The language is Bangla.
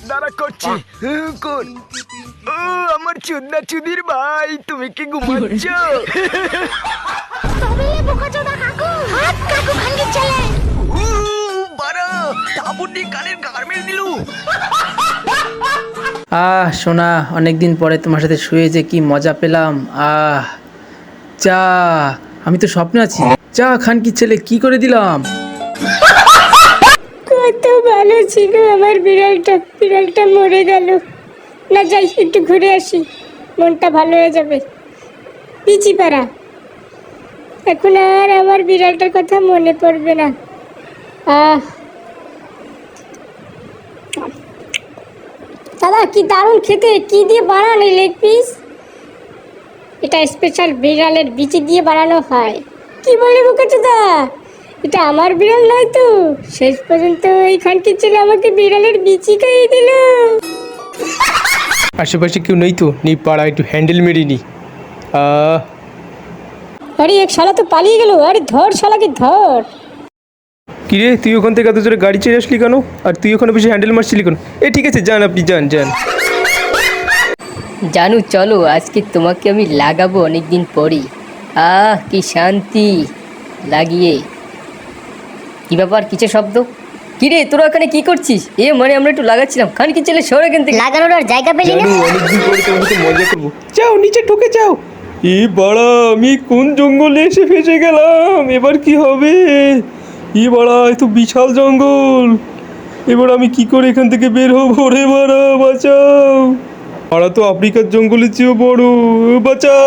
দাঁড়া করছি। কর। ও আমার চুদনা চুদির ভাই, তুমি কি ঘুমাচ্ছ? তবে বোকাচোদা কাকু, হাত কাকু ভাঙ্গি চলে। বাড়া তাবুটি কানের গার্মেন্ট দিলু। সোনা, অনেকদিন পরে তোমার সাথে শুয়ে যে কি মজা পেলাম। চা, আমি তো স্বপ্নে আছি। চা খানকির ছেলে, কি করে দিলাম। কত ভালো ছিল আমার বিড়ালটা, বিড়ালটা মরে গেল। না যাই একটু ঘুরে আসি, মনটা ভালো হয়ে যাবে। পিচিপাড়া, এখন আর আমার বিড়ালটার কথা মনে পড়বে না। দাদা কি দারুণ খেতে, কি দিয়ে বানানো এই লেগ পিস? এটা স্পেশাল বিড়ালের বিচি দিয়ে বানানো হয়। কি বলে বোকাচোদা, এটা আমার বিড়াল নয় তো? শেষ পর্যন্ত এইখানটি ছিল আমাকে বিড়ালের বিচি খাইয়ে দিল। আশেপাশে কেউ নেই তো? নেই পাড়া, একটু হ্যান্ডেল মেরে নি। আরে এক শালা তো পালিয়ে গেল। আরে ধর শালাকে ধর। কিরে, তুই ওখান থেকে এত জোরে গাড়ি চেয়ে আসলি কেন? আর তুই ওখানে বেশি হ্যান্ডেল মারছিলি কেন? ঠিক আছে, যান আপনি, যান যান। জানু চলো, আজকে তোমাকে আমি লাগাবো অনেকদিন পরই। কি শান্তি লাগিয়ে। কি ব্যাপার, কিসের শব্দ? কিরে তোরা ওখানে কি করছিস? মানে আমরা একটু লাগাচ্ছিলাম। খান কি ছেলে সরে এখান থেকে। লাগানোর আর জায়গা পেলি না? জানু, অনেকদিন পরে তোমার সাথে মজা করবো। যাও নিচে ঢুকে যাও। বাড়া, আমি কোন জঙ্গলে এসে ফেসে গেলাম? এবার কি হবে? বাড়া, এ তো বিশাল জঙ্গল। এবার আমি কি করে এখান থেকে বের হবো? রে বাড়া, বাঁচাও। বাড়া তো আফ্রিকার জঙ্গলের চেয়েও বড়। বাঁচাও।